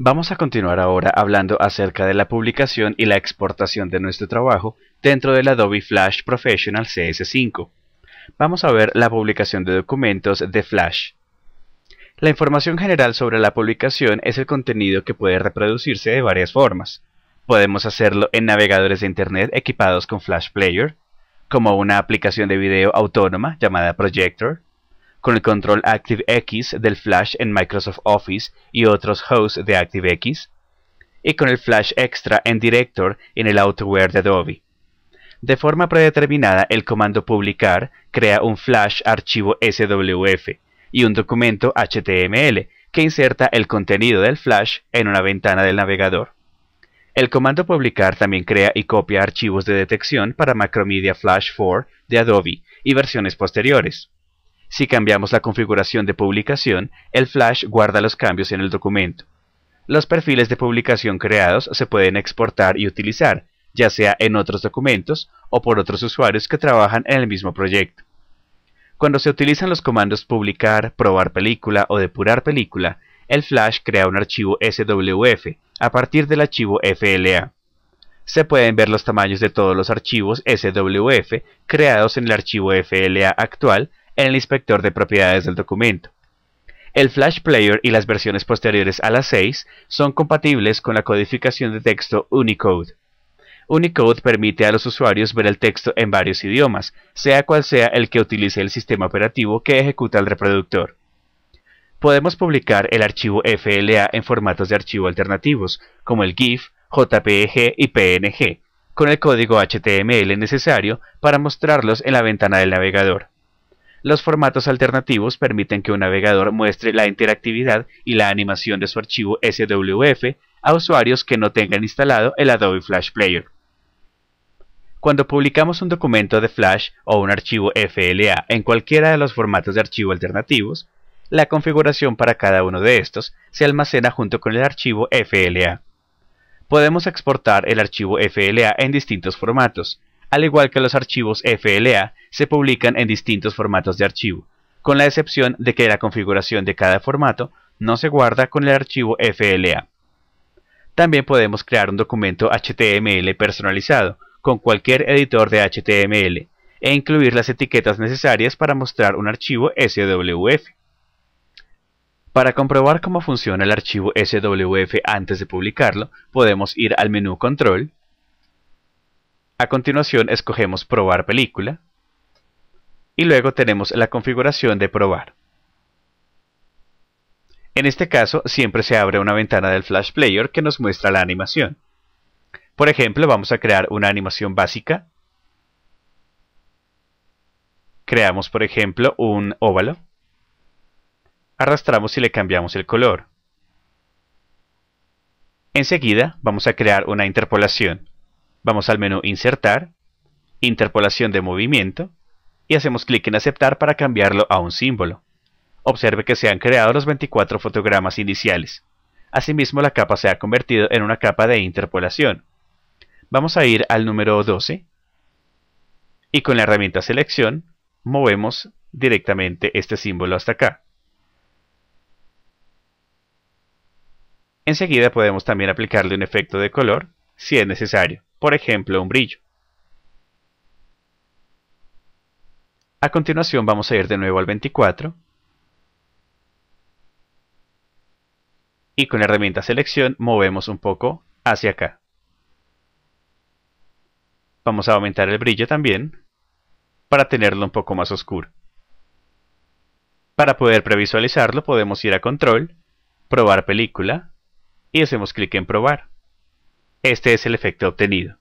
Vamos a continuar ahora hablando acerca de la publicación y la exportación de nuestro trabajo dentro del Adobe Flash Professional CS5. Vamos a ver la publicación de documentos de Flash. La información general sobre la publicación es el contenido que puede reproducirse de varias formas. Podemos hacerlo en navegadores de Internet equipados con Flash Player, como una aplicación de video autónoma llamada Projector, con el control ActiveX del Flash en Microsoft Office y otros hosts de ActiveX, y con el Flash Extra en Director en el AutoWare de Adobe. De forma predeterminada, el comando publicar crea un Flash archivo SWF y un documento HTML que inserta el contenido del Flash en una ventana del navegador. El comando publicar también crea y copia archivos de detección para Macromedia Flash 4 de Adobe y versiones posteriores. Si cambiamos la configuración de publicación, el Flash guarda los cambios en el documento. Los perfiles de publicación creados se pueden exportar y utilizar, ya sea en otros documentos o por otros usuarios que trabajan en el mismo proyecto. Cuando se utilizan los comandos publicar, probar película o depurar película, el Flash crea un archivo SWF a partir del archivo FLA. Se pueden ver los tamaños de todos los archivos SWF creados en el archivo FLA actual en el inspector de propiedades del documento. El Flash Player y las versiones posteriores a las 6 son compatibles con la codificación de texto Unicode. Unicode permite a los usuarios ver el texto en varios idiomas, sea cual sea el que utilice el sistema operativo que ejecuta el reproductor. Podemos publicar el archivo FLA en formatos de archivo alternativos, como el GIF, JPG y PNG, con el código HTML necesario para mostrarlos en la ventana del navegador. Los formatos alternativos permiten que un navegador muestre la interactividad y la animación de su archivo SWF a usuarios que no tengan instalado el Adobe Flash Player. Cuando publicamos un documento de Flash o un archivo FLA en cualquiera de los formatos de archivo alternativos, la configuración para cada uno de estos se almacena junto con el archivo FLA. Podemos exportar el archivo FLA en distintos formatos, al igual que los archivos FLA se publican en distintos formatos de archivo, con la excepción de que la configuración de cada formato no se guarda con el archivo FLA. También podemos crear un documento HTML personalizado con cualquier editor de HTML e incluir las etiquetas necesarias para mostrar un archivo SWF. Para comprobar cómo funciona el archivo SWF antes de publicarlo, podemos ir al menú Control. A continuación escogemos Probar película y luego tenemos la configuración de probar. En este caso siempre se abre una ventana del Flash Player que nos muestra la animación. Por ejemplo, vamos a crear una animación básica. Creamos, por ejemplo, un óvalo. Arrastramos y le cambiamos el color. Enseguida vamos a crear una interpolación. Vamos al menú Insertar, Interpolación de movimiento, y hacemos clic en Aceptar para cambiarlo a un símbolo. Observe que se han creado los 24 fotogramas iniciales. Asimismo, la capa se ha convertido en una capa de interpolación. Vamos a ir al número 12, y con la herramienta Selección, movemos directamente este símbolo hasta acá. Enseguida podemos también aplicarle un efecto de color, si es necesario, por ejemplo un brillo. A continuación vamos a ir de nuevo al 24 y con la herramienta Selección movemos un poco hacia acá. Vamos a aumentar el brillo también para tenerlo un poco más oscuro. Para poder previsualizarlo podemos ir a Control, Probar película y hacemos clic en Probar. Este es el efecto obtenido.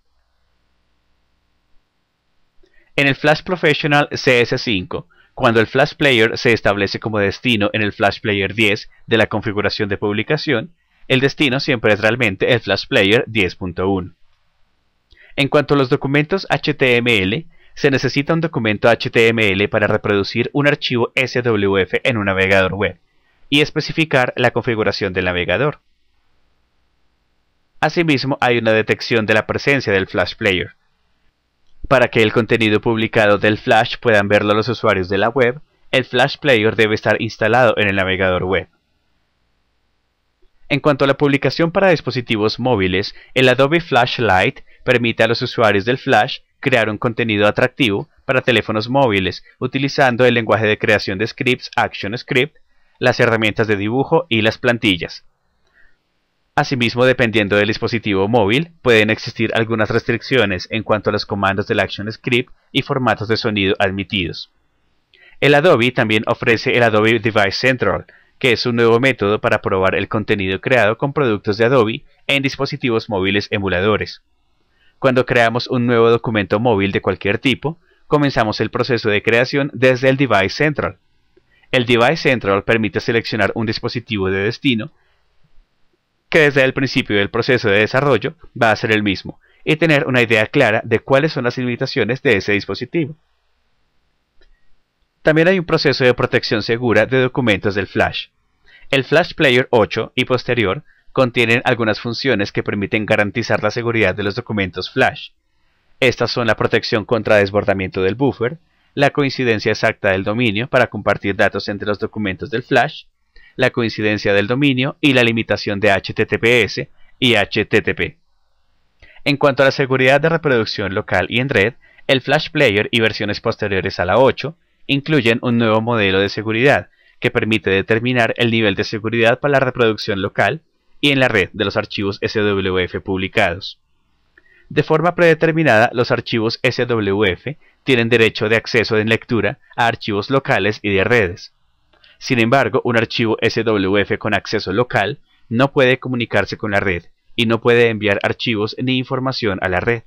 En el Flash Professional CS5, cuando el Flash Player se establece como destino en el Flash Player 10 de la configuración de publicación, el destino siempre es realmente el Flash Player 10.1. En cuanto a los documentos HTML, se necesita un documento HTML para reproducir un archivo SWF en un navegador web y especificar la configuración del navegador. Asimismo, hay una detección de la presencia del Flash Player. Para que el contenido publicado del Flash puedan verlo los usuarios de la web, el Flash Player debe estar instalado en el navegador web. En cuanto a la publicación para dispositivos móviles, el Adobe Flashlight permite a los usuarios del Flash crear un contenido atractivo para teléfonos móviles utilizando el lenguaje de creación de scripts ActionScript, las herramientas de dibujo y las plantillas. Asimismo, dependiendo del dispositivo móvil, pueden existir algunas restricciones en cuanto a los comandos del ActionScript y formatos de sonido admitidos. El Adobe también ofrece el Adobe Device Central, que es un nuevo método para probar el contenido creado con productos de Adobe en dispositivos móviles emuladores. Cuando creamos un nuevo documento móvil de cualquier tipo, comenzamos el proceso de creación desde el Device Central. El Device Central permite seleccionar un dispositivo de destino que desde el principio del proceso de desarrollo va a ser el mismo y tener una idea clara de cuáles son las limitaciones de ese dispositivo. También hay un proceso de protección segura de documentos del Flash. El Flash Player 8 y posterior contienen algunas funciones que permiten garantizar la seguridad de los documentos Flash. Estas son la protección contra desbordamiento del buffer, la coincidencia exacta del dominio para compartir datos entre los documentos del Flash, la coincidencia del dominio y la limitación de HTTPS y HTTP. En cuanto a la seguridad de reproducción local y en red, el Flash Player y versiones posteriores a la 8 incluyen un nuevo modelo de seguridad que permite determinar el nivel de seguridad para la reproducción local y en la red de los archivos SWF publicados. De forma predeterminada, los archivos SWF tienen derecho de acceso en lectura a archivos locales y de redes. Sin embargo, un archivo SWF con acceso local no puede comunicarse con la red y no puede enviar archivos ni información a la red.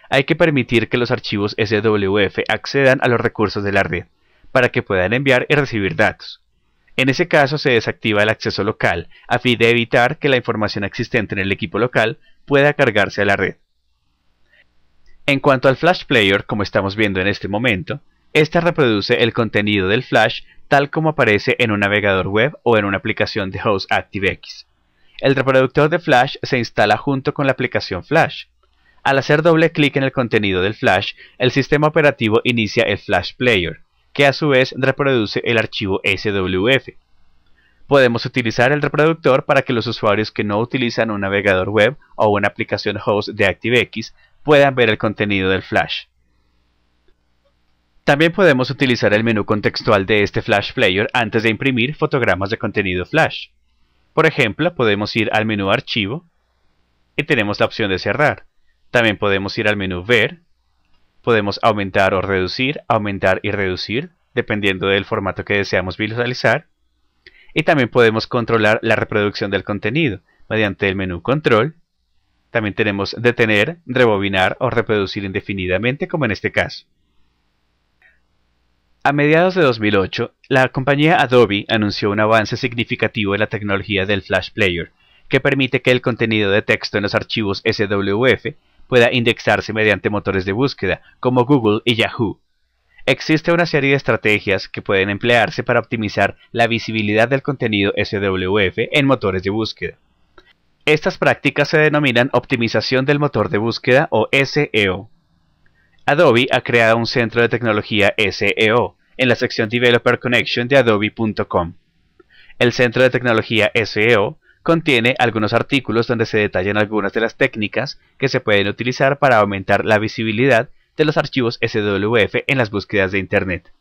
Hay que permitir que los archivos SWF accedan a los recursos de la red, para que puedan enviar y recibir datos. En ese caso se desactiva el acceso local, a fin de evitar que la información existente en el equipo local pueda cargarse a la red. En cuanto al Flash Player, como estamos viendo en este momento, este reproduce el contenido del Flash tal como aparece en un navegador web o en una aplicación de host ActiveX. El reproductor de Flash se instala junto con la aplicación Flash. Al hacer doble clic en el contenido del Flash, el sistema operativo inicia el Flash Player, que a su vez reproduce el archivo SWF. Podemos utilizar el reproductor para que los usuarios que no utilizan un navegador web o una aplicación host de ActiveX puedan ver el contenido del Flash. También podemos utilizar el menú contextual de este Flash Player antes de imprimir fotogramas de contenido Flash. Por ejemplo, podemos ir al menú Archivo y tenemos la opción de cerrar. También podemos ir al menú Ver, podemos aumentar y reducir, dependiendo del formato que deseamos visualizar. Y también podemos controlar la reproducción del contenido mediante el menú Control. También tenemos Detener, Rebobinar o Reproducir indefinidamente, como en este caso. A mediados de 2008, la compañía Adobe anunció un avance significativo en la tecnología del Flash Player, que permite que el contenido de texto en los archivos SWF pueda indexarse mediante motores de búsqueda, como Google y Yahoo. Existe una serie de estrategias que pueden emplearse para optimizar la visibilidad del contenido SWF en motores de búsqueda. Estas prácticas se denominan optimización del motor de búsqueda o SEO. Adobe ha creado un centro de tecnología SEO en la sección Developer Connection de adobe.com. El centro de tecnología SEO contiene algunos artículos donde se detallan algunas de las técnicas que se pueden utilizar para aumentar la visibilidad de los archivos SWF en las búsquedas de Internet.